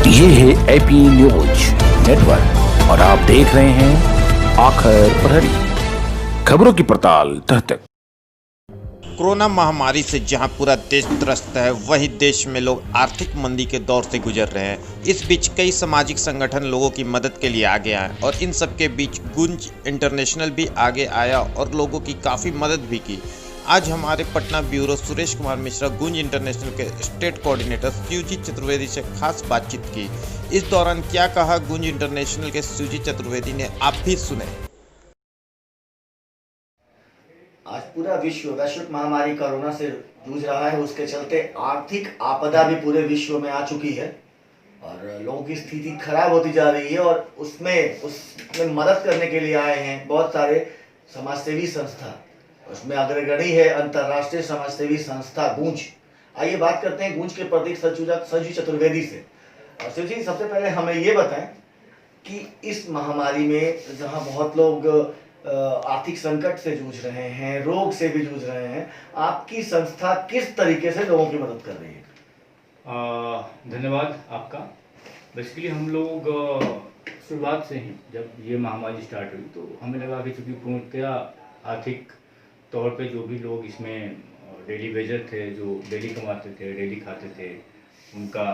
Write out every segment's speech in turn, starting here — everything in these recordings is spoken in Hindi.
ये है एपी न्यूज नेटवर्क और आप देख रहे हैं आखिर प्रहरी, खबरों की पड़ताल तह तक। कोरोना महामारी से जहां पूरा देश त्रस्त है, वहीं देश में लोग आर्थिक मंदी के दौर से गुजर रहे हैं। इस बीच कई सामाजिक संगठन लोगों की मदद के लिए आगे आए और इन सब के बीच गुंज इंटरनेशनल भी आगे आया और लोगों की काफ़ी मदद भी की। आज हमारे पटना ब्यूरो सुरेश कुमार मिश्रा गुंज इंटरनेशनल के स्टेट कोऑर्डिनेटर शिवजी चतुर्वेदी से खास बातचीत की। इस दौरान क्या कहा गुंज इंटरनेशनल के शिवजी चतुर्वेदी ने, आप भी सुने। आज पूरा विश्व वैश्विक महामारी कोरोना से जूझ रहा है। उसके चलते आर्थिक आपदा भी पूरे विश्व में आ चुकी है और लोगों की स्थिति खराब होती जा रही है और उसमें मदद करने के लिए आए हैं बहुत सारे समाजसेवी संस्था। उसमें अग्रगणी है अंतर्राष्ट्रीय समाजसेवी संस्था गूंज। आइए बात करते हैं गूंज के प्रतीक शिवजी चतुर्वेदी से। और शिवजी, सबसे पहले हमें ये बताएं कि इस महामारी में जहां बहुत लोग आर्थिक संकट से जूझ रहे हैं, रोग से भी जूझ रहे हैं, आपकी संस्था किस तरीके से लोगों की मदद कर रही है? धन्यवाद आपका। बेसिकली हम लोग शुरुआत से ही जब ये महामारी स्टार्ट हुई तो हमें लगा कि चूँकि पूर्णतः आर्थिक तौर पे जो भी लोग इसमें डेली वेजर थे, जो डेली कमाते थे, डेली खाते थे, उनका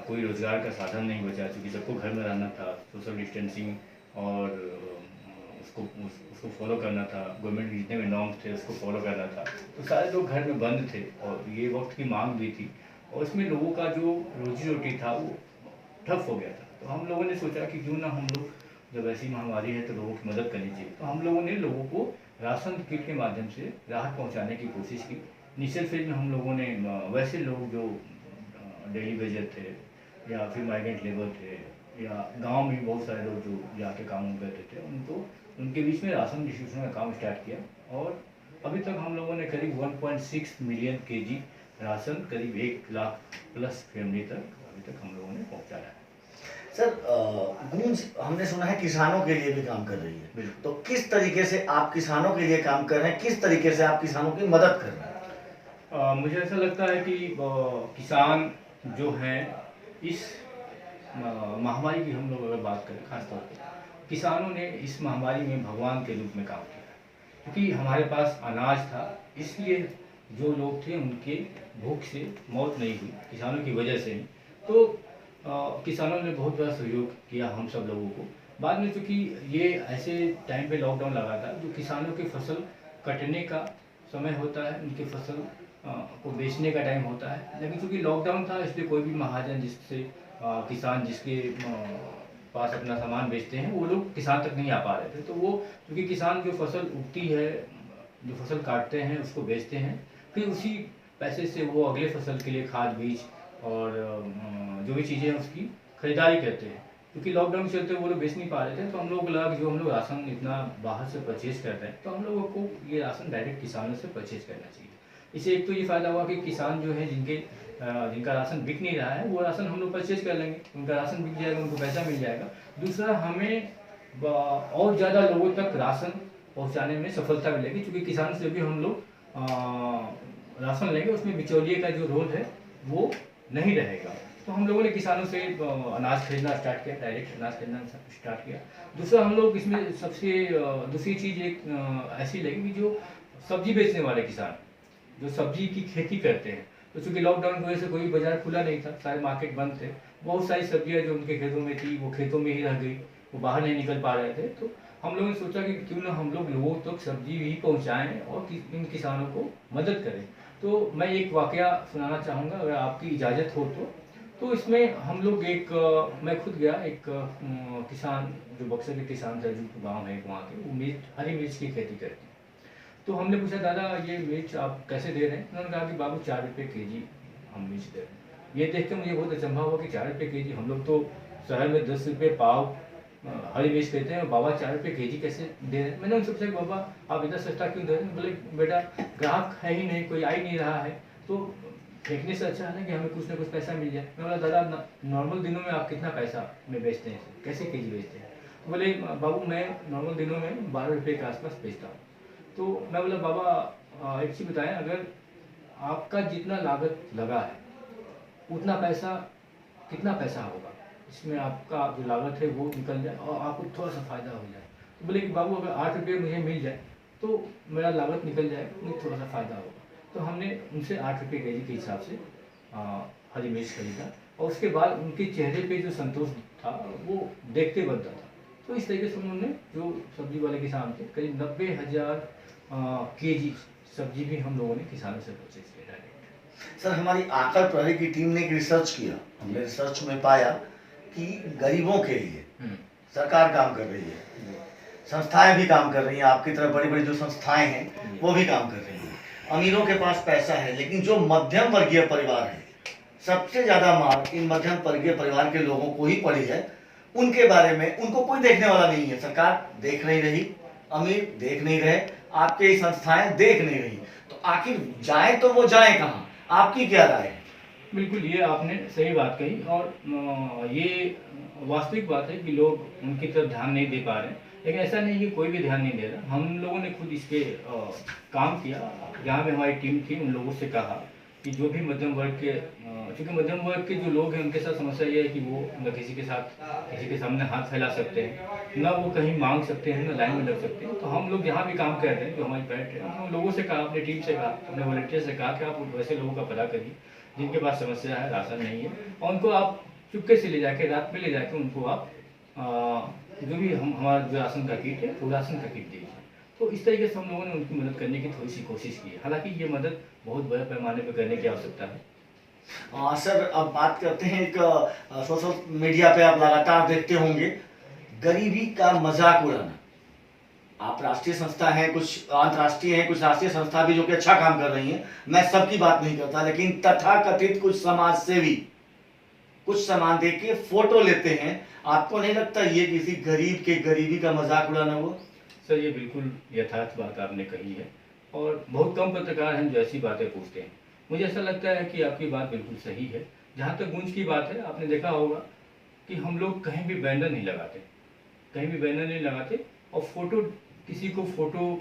कोई रोज़गार का साधन नहीं बचा, चूँकि सबको घर में रहना था, सोशल डिस्टेंसिंग और उसको फॉलो करना था, गवर्नमेंट के जितने भी नॉर्म्स थे उसको फॉलो करना था, तो सारे लोग घर में बंद थे और ये वक्त की मांग भी थी और इसमें लोगों का जो रोजी रोटी था वो ठप हो गया था। तो हम लोगों ने सोचा कि क्यों ना हम लोग, जब ऐसी महामारी है तो लोगों की मदद करनी चाहिए। तो हम लोगों ने लोगों को राशन किट के माध्यम से राहत पहुंचाने की कोशिश की। इनिशियल फेज में हम लोगों ने वैसे लोग जो डेली वेजर थे या फिर माइग्रेंट लेबर थे या गांव में बहुत सारे लोग जो जाके काम करते थे, उनके बीच में राशन डिस्ट्रीब्यूशन का काम स्टार्ट किया और अभी तक हम लोगों ने करीब 1.6 मिलियन केजी राशन करीब 1 लाख प्लस फैमिली तक अभी तक हम लोगों ने पहुंचाया है। सर, गूंज हमने सुना है किसानों के लिए भी काम कर रही है, तो किस तरीके से आप किसानों के लिए काम कर रहे हैं, किस तरीके से आप किसानों की मदद कर रहे हैं? मुझे ऐसा लगता है कि किसान जो हैं इस महामारी की, हम लोग अगर बात करें खासतौर पर, किसानों ने इस महामारी में भगवान के रूप में काम किया, क्योंकि हमारे पास अनाज था, इसलिए जो लोग थे उनके भूख से मौत नहीं हुई किसानों की वजह से ही। तो किसानों ने बहुत बड़ा सहयोग किया हम सब लोगों को। बाद में चूँकि ये ऐसे टाइम पे लॉकडाउन लगा था जो किसानों की फसल कटने का समय होता है, उनकी फसल को बेचने का टाइम होता है, लेकिन चूँकि लॉकडाउन था इसलिए कोई भी महाजन जिससे किसान जिसके पास अपना सामान बेचते हैं वो लोग किसान तक नहीं आ पा रहे थे। तो वो क्योंकि किसान जो फसल उगती है, जो फसल काटते हैं उसको बेचते हैं, फिर उसी पैसे से वो अगले फसल के लिए खाद बीज और जो भी चीज़ें उसकी खरीदारी करते हैं। क्योंकि लॉकडाउन के चलते वो लोग बेच नहीं पा रहे थे, तो हम लोग लगा कि जो हम लोग राशन इतना बाहर से परचेज कर रहे हैं तो हम लोगों को ये राशन डायरेक्ट किसानों से परचेज करना चाहिए। इससे एक तो ये फ़ायदा हुआ कि किसान जो है जिनका राशन बिक नहीं रहा है वो राशन हम लोग परचेज कर लेंगे, उनका राशन बिक जाएगा, उनको पैसा मिल जाएगा। दूसरा, हमें और ज़्यादा लोगों तक राशन पहुँचाने में सफलता मिलेगी, क्योंकि किसान से भी हम लोग राशन लेंगे, उसमें बिचौलिए का जो रोल है वो नहीं रहेगा। तो हम लोगों ने किसानों से अनाज खरीदना स्टार्ट किया, डायरेक्ट अनाज खरीदना स्टार्ट किया। दूसरा, हम लोग इसमें सबसे दूसरी चीज़ एक ऐसी लगी कि जो सब्जी बेचने वाले किसान जो सब्जी की खेती करते हैं, तो चूँकि लॉकडाउन की वजह से कोई बाजार खुला नहीं था, सारे मार्केट बंद थे, बहुत सारी सब्जियां जो उनके खेतों में थी वो खेतों में ही रह गई, वो बाहर नहीं निकल पा रहे थे। तो हम लोगों ने सोचा कि क्यों ना हम लोग लोगों तक सब्जी भी पहुंचाएं और इन किसानों को मदद करें। तो मैं एक वाकया सुनाना चाहूँगा अगर आपकी इजाज़त हो तो इसमें हम लोग मैं खुद गया, एक किसान जो बक्सर के किसान थे, जो गाँव है वहाँ के, वो हरी मिर्च की खेती करते हैं। तो हमने पूछा, दादा ये मिर्च आप कैसे दे रहे हैं? उन्होंने कहा कि बाबू 4 रुपये केजी हम मिर्च दे रहे हैं। ये देख के मुझे बहुत अचंभा हुआ कि 4 रुपये केजी, हम लोग तो शहर में 10 रुपये पाव हरी मिर्च कहते हैं और बाबा 4 रुपये केजी कैसे दे रहे हैं? मैंने उनसे पूछा, बाबा आप इतना सस्ता क्यों दे रहे हैं? बोले, बेटा ग्राहक है ही नहीं, कोई आ ही नहीं रहा है, तो फेंकने से अच्छा है ना कि हमें कुछ ना कुछ पैसा मिल जाए। मैं बोला, दादा नॉर्मल दिनों में आप कितना पैसा में बेचते हैं, कैसे केजी बेचते हैं? बोले, बाबू मैं नॉर्मल दिनों में 12 रुपये के आसपास बेचता हूँ। तो मैं बोला, बाबा एक चीज़ बताएं, अगर आपका जितना लागत लगा है उतना पैसा कितना पैसा होगा, इसमें आपका जो लागत है वो निकल जाए और आपको थोड़ा सा फ़ायदा हो जाए। तो बोले कि बाबू अगर 8 रुपये मुझे मिल जाए तो मेरा लागत निकल जाए, मुझे थोड़ा सा फ़ायदा होगा। तो हमने उनसे 8 रुपये केजी के हिसाब से हरी मिर्च खरीदा और उसके बाद उनके चेहरे पे जो संतोष था वो देखते बनता था। तो इस तरीके से उन्होंने जो सब्जी वाले किसान थे करीब 90,000 केजी सब्जी भी हम लोगों ने किसानों से परचेज किया डायरेक्ट। सर, हमारी आकर प्रहरी की टीम ने एक रिसर्च किया। हमने रिसर्च में पाया कि गरीबों के लिए सरकार काम कर रही है, संस्थाएं भी काम कर रही हैं, आपकी तरफ बड़ी बड़ी जो संस्थाएं हैं वो भी काम कर रही हैं। अमीरों के पास पैसा है, लेकिन जो मध्यम वर्गीय परिवार है, सबसे ज्यादा मार इन मध्यम वर्गीय परिवार के लोगों को ही पड़ी है। उनके बारे में उनको कोई देखने वाला नहीं है, सरकार देख नहीं रही, अमीर देख नहीं रहे, आपके संस्थाएं देख नहीं रही। तो आखिर जाए तो वो जाए कहाँ? आपकी क्या राय है? बिल्कुल, ये आपने सही बात कही और ये वास्तविक बात है कि लोग उनकी तरफ ध्यान नहीं दे पा रहे हैं। लेकिन ऐसा नहीं कि कोई भी ध्यान नहीं दे रहा। हम लोगों ने खुद इस पे काम किया। जहाँ पे हमारी टीम थी उन लोगों से कहा कि जो भी मध्यम वर्ग के चूँकि मध्यम वर्ग के जो लोग हैं उनके साथ समस्या ये है कि वो न किसी के सामने हाथ फैला सकते हैं, न वो कहीं मांग सकते हैं, न लाइन में लग सकते हैं। तो हम लोग जहाँ भी काम कर रहे हैं, जो हमारी पैट है, हम लोगों से कहा, अपनी टीम से कहा, अपने वॉलंटियर से कहा कि आप वैसे लोगों का पता करिए जिनके पास समस्या है, राशन नहीं है, और उनको आप चुपके से ले जाके रात में ले जाके उनको आप जो भी हमारा जो राशन का किट है वो राशन का किट दीजिए। तो इस तरीके से हम लोगों ने उनकी मदद करने की थोड़ी सी कोशिश की है। हालांकि ये मदद बहुत बड़े पैमाने पर करने की आवश्यकता है। सर, अब बात करते हैं, एक सोशल मीडिया पे आप लगातार देखते होंगे गरीबी का मजाक उड़ाना। आप राष्ट्रीय संस्था हैं, कुछ अंतर्राष्ट्रीय हैं, कुछ राष्ट्रीय संस्था भी जो कि अच्छा काम कर रही हैं, मैं सबकी बात नहीं करता, लेकिन तथाकथित कुछ समाज सेवी कुछ सामान दे के फोटो लेते हैं। आपको नहीं लगता ये किसी गरीब के गरीबी का मजाक उड़ाना हुआ? सर, ये बिल्कुल यथार्थ बात आपने कही है और बहुत कम पत्रकार हैं जो ऐसी बातें पूछते हैं। मुझे ऐसा लगता है कि आपकी बात बिल्कुल सही है। जहाँ तक गूंज की बात है, आपने देखा होगा कि हम लोग कहीं भी बैनर नहीं लगाते, कहीं भी बैनर नहीं लगाते और फोटो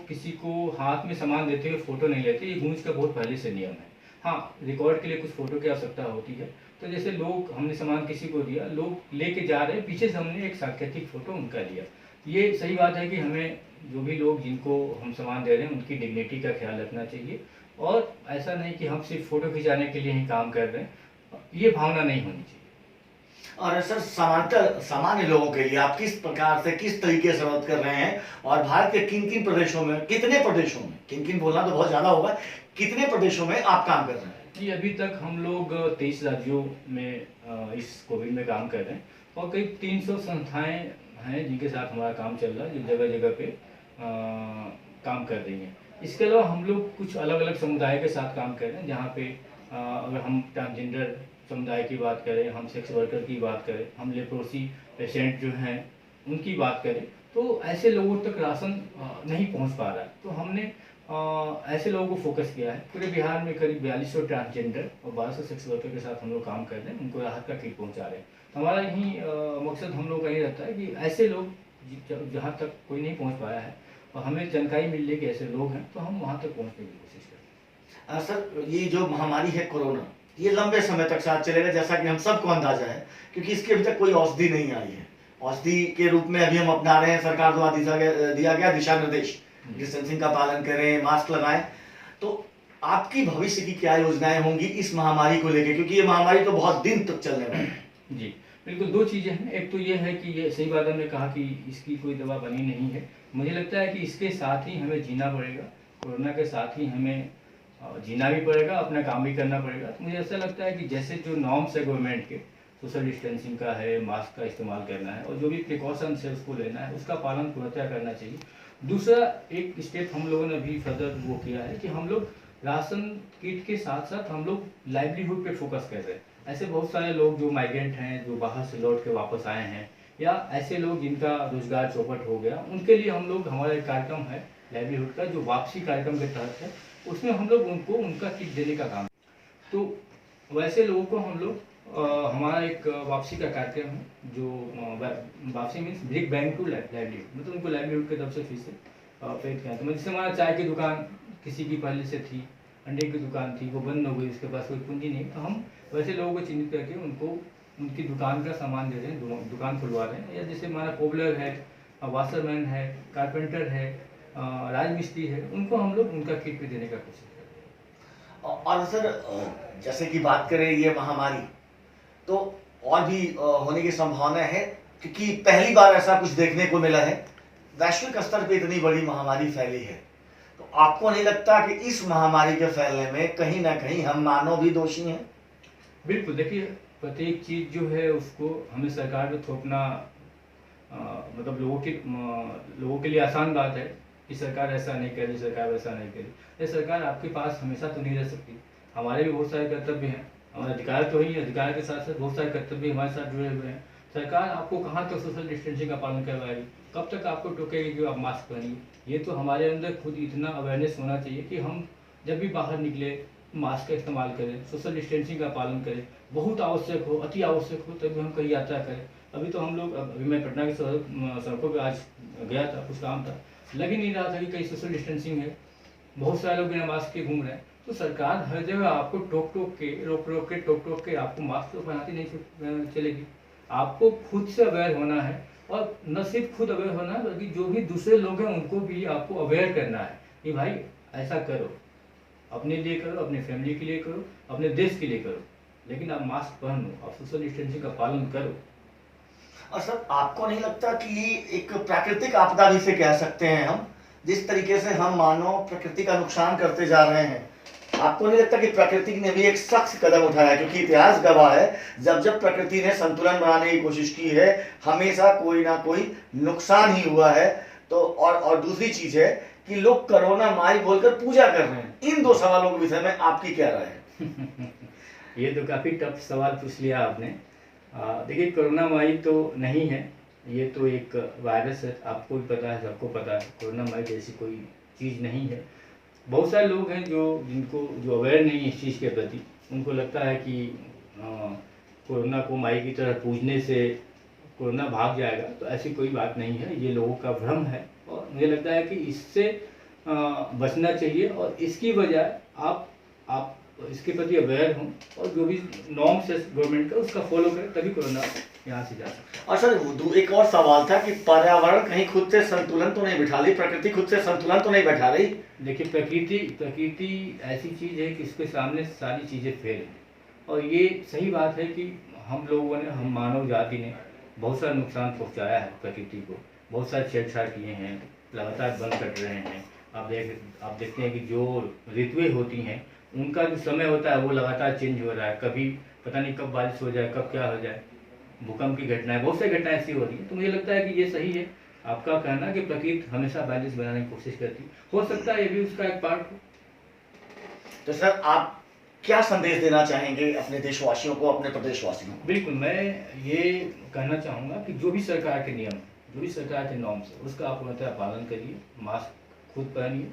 किसी को हाथ में सामान देते हुए फोटो नहीं लेते। ये गूंज का बहुत पहले से नियम है। हाँ, रिकॉर्ड के लिए कुछ फोटो की आवश्यकता होती है। तो जैसे लोग, हमने सामान किसी को दिया, लोग लेके जा रहे हैं, पीछे से हमने एक सांकेतिक फोटो उनका लिया। ये सही बात है कि हमें जो भी लोग जिनको हम सामान दे रहे हैं उनकी डिग्निटी का ख्याल रखना चाहिए और ऐसा नहीं कि हम सिर्फ फोटो खिंचाने के लिए ही काम कर रहे हैं, ये भावना नहीं होनी चाहिए। और सर, सामान्य लोगों के लिए आप किस प्रकार से, किस तरीके से मदद कर रहे हैं और भारत के किन प्रदेशों में, कितने प्रदेशों में, किन बोलना तो बहुत ज्यादा होगा, कितने प्रदेशों में आप काम कर रहे हैं? जी, अभी तक हम लोग 23 राज्यों में इस कोविड में काम कर रहे हैं और करीब 300 संस्थाएं हैं जिनके साथ हमारा काम चल रहा है, जो जगह जगह पे काम कर रही हैं। इसके अलावा हम लोग कुछ अलग अलग समुदाय के साथ काम कर रहे हैं, जहाँ पे अगर हम ट्रांसजेंडर समुदाय की बात करें, हम सेक्स वर्कर की बात करें, हम लेप्रोसी पेशेंट जो हैं उनकी बात करें, तो ऐसे लोगों तक राशन नहीं पहुंच पा रहा है। तो हमने ऐसे लोगों को फोकस किया है। पूरे बिहार में करीब 4200 ट्रांसजेंडर और 1200 सेक्स वर्कर के साथ हम लोग काम कर रहे हैं, उनको राहत का किट पहुंचा रहे हैं। तो हमारा यही मकसद हम लोग का ये रहता है कि ऐसे लोग जहाँ तक कोई नहीं पहुँच पाया है और हमें जानकारी मिल रही है कि ऐसे लोग हैं, तो हम वहाँ तक पहुँचने की कोशिश करते हैं। सर, ये जो महामारी है कोरोना, ये लंबे समय तक साथ चलेगा, जैसा कि हम सबको अंदाजा है, क्योंकि इसकी अभी तक कोई औषधि नहीं आई है। औषधि के रूप में अभी हम अपना रहे हैं, सरकार द्वारा दिया गया दिशा निर्देश, डिस्टेंसिंग का पालन करें, मास्क लगाएं। तो आपकी भविष्य की क्या योजनाएं होंगी इस महामारी को लेकर, क्योंकि ये महामारी तो बहुत दिन तक चलने वाली है? जी बिल्कुल, दो चीज़ें हैं। एक तो ये है कि ये सही बात हमने कहा कि इसकी कोई दवा बनी नहीं है। मुझे लगता है कि इसके साथ ही हमें जीना पड़ेगा, कोरोना के साथ ही हमें जीना भी पड़ेगा, अपना काम भी करना पड़ेगा। तो मुझे ऐसा लगता है कि जैसे जो नॉर्म्स है गवर्नमेंट के, सोशल डिस्टेंसिंग का है, मास्क का इस्तेमाल करना है और जो भी प्रिकॉशंस है उसको लेना है, उसका पालन पूर्णतः करना चाहिए। दूसरा एक स्टेप हम लोगों ने अभी फर्दर वो किया है कि हम लोग राशन किट के साथ साथ हम लोग लाइवलीहुड पे फोकस कर रहे हैं। ऐसे बहुत सारे लोग जो माइग्रेंट हैं, जो बाहर से लौट के वापस आए हैं, या ऐसे लोग जिनका रोजगार चौपट हो गया, उनके लिए हम लोग, हमारा एक कार्यक्रम है लाइवलीहुड का जो वापसी कार्यक्रम के तहत है, उसमें हम लोग उनको उनका किट देने का काम। तो वैसे लोगों को हम लोग हमारा एक वापसी का कार्यक्रम है, जो वापसी means bring back to livelihood, मतलब उनको लाइवलीहुड की तरफ से फिर से प्रेरित किया। तो जैसे हमारा चाय की दुकान किसी की पहले से थी, अंडे की दुकान थी, वो बंद हो गई, उसके पास कोई पूंजी नहीं, तो हम वैसे लोगों को चिन्हित करके उनको उनकी दुकान का सामान दे रहे हैं, दुकान खुलवा रहे हैं, या जैसे हमारा कोबलर है, वाशरमैन है, कारपेंटर है, राजमिस्त्री है, उनको हम लोग उनका किट भी देने का कोशिश कर रहे हैं। और सर जैसे कि बात करें ये महामारी, तो और भी होने की संभावना है, क्योंकि पहली बार ऐसा कुछ देखने को मिला है, वैश्विक स्तर पे इतनी बड़ी महामारी फैली है। तो आपको नहीं लगता कि इस महामारी के फैलने में कहीं ना कहीं हम मानव भी दोषी हैं? बिल्कुल, देखिए प्रत्येक चीज़ जो है उसको हमें सरकार पे थोपना मतलब लोगों के लिए आसान बात है कि सरकार ऐसा नहीं करी, सरकार वैसा नहीं करी। ये सरकार आपके पास हमेशा तो नहीं रह सकती, हमारे भी बहुत सारे कर्तव्य हैं, हमारा अधिकार तो ही है, अधिकार के साथ साथ बहुत सारे कर्तव्य हमारे साथ जुड़े हुए हैं। सरकार आपको कहाँ तक सोशल डिस्टेंसिंग का पालन करवाएगी, कब तक आपको टोकेगी कि आप मास्क पहनिए? ये तो हमारे अंदर खुद इतना अवेयरनेस होना चाहिए कि हम जब भी बाहर निकले मास्क का इस्तेमाल करें, सोशल डिस्टेंसिंग का पालन करें, बहुत आवश्यक हो, अति आवश्यक हो तभी हम कहीं यात्रा करें। अभी तो हम लोग, अभी मैं पटना की सड़कों पे आज गया था, कुछ काम था, लग ही नहीं रहा था कि कहीं सोशल डिस्टेंसिंग है, बहुत सारे लोग बिना मास्क के घूम रहे हैं। तो सरकार हर जगह आपको रोक टोक के आपको मास्क तो पहनाती नहीं चलेगी। आपको खुद से अवेयर होना है, और न सिर्फ खुद अवेयर होना है बल्कि जो भी दूसरे लोग हैं उनको भी आपको अवेयर करना है कि भाई ऐसा करो, अपने लिए करो, अपने फैमिली के लिए करो, अपने देश के लिए करो, लेकिन आप मास्क पहनो, आप सोशल डिस्टेंसिंग का पालन करो। और सर आपको नहीं लगता कि ये एक प्राकृतिक आपदा भी से कह सकते हैं हम, जिस तरीके से हम मानव प्रकृति का नुकसान करते जा रहे हैं? आपको नहीं लगता कि प्रकृति ने भी एक सख्त कदम उठाया? क्योंकि इतिहास गवाह है, जब जब प्रकृति ने संतुलन बनाने की कोशिश की है हमेशा कोई ना कोई नुकसान ही हुआ है। तो और दूसरी चीज है कि लोग कोरोना माई बोलकर पूजा कर रहे हैं। इन दो सवालों के विषय में आपकी क्या राय है? ये तो काफ़ी टफ सवाल पूछ लिया आपने। देखिए, कोरोना माई तो नहीं है, ये तो एक वायरस है, आपको भी पता है, सबको पता है। कोरोना माई जैसी कोई चीज़ नहीं है। बहुत सारे लोग हैं जो अवेयर नहीं है इस चीज़ के प्रति, उनको लगता है कि कोरोना को माई की तरह पूजने से कोरोना भाग जाएगा। तो ऐसी कोई बात नहीं है, ये लोगों का भ्रम है, और मुझे लगता है कि इससे बचना चाहिए, और इसकी बजाय आप इसके प्रति अवेयर हों और जो भी नॉर्म्स है गवर्नमेंट का उसका फॉलो करें, तभी कोरोना यहाँ से जा सकता है। और सर एक और सवाल था कि पर्यावरण कहीं खुद से संतुलन तो नहीं बिठा रही, प्रकृति खुद से संतुलन तो नहीं बैठा रही? देखिए, प्रकृति ऐसी चीज़ है कि इसके सामने सारी चीज़ें फेल हैं, और ये सही बात है कि हम लोगों ने, हम मानव जाति ने बहुत सारा नुकसान पहुँचाया है प्रकृति को, बहुत सारे छेड़छाड़ किए हैं, लगातार वन कट रहे हैं। आप देखते हैं कि जो ऋतुएं होती हैं उनका जो समय होता है वो लगातार चेंज हो रहा है, कभी पता नहीं कब बारिश हो जाए, कब क्या हो जाए, भूकंप की घटनाएं, बहुत सारी घटनाएं ऐसी हो रही हैं। तो मुझे लगता है कि ये सही है आपका कहना कि प्रकृति हमेशा बैलेंस बनाने की कोशिश करती है, हो सकता है ये भी उसका एक पार्ट हो। तो सर आप क्या संदेश देना चाहेंगे अपने देशवासियों को, अपने प्रदेशवासियों को? बिल्कुल, मैं ये कहना चाहूँगा कि जो भी सरकार के नियम, जो भी सरकार के नॉर्म्स है उसका आप पूरी तरह पालन करिए, मास्क खुद पहनिए,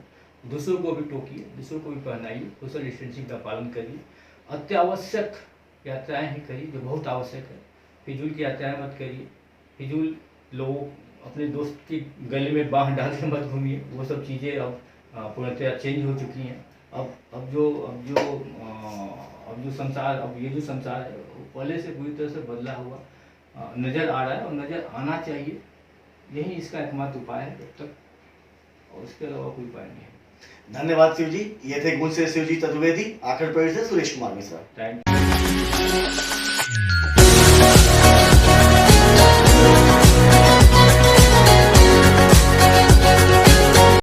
दूसरों को भी टोकिए, दूसरों को भी पहनाइए, सोशल डिस्टेंसिंग का पालन करिए, अत्यावश्यक यात्राएं ही करिए जो बहुत आवश्यक है, फिजूल की यात्राएं मत करिए, फिजूल लोग अपने दोस्त की गले में बाँह डाल के मत घूमिए, वो सब चीज़ें अब पूरी तरह चेंज हो चुकी हैं। अब जो संसार है वो पहले से पूरी तरह से बदला हुआ नज़र आ रहा है, और नज़र आना चाहिए, यही इसका एकमात्र उपाय है तब तक, और इसके अलावा कोई उपाय नहीं है। धन्यवाद शिव जी। ये थे गुण से शिव जी चतुर्वेदी, आखिर पेड़ से सुरेश कुमार मिश्रा। Thank you.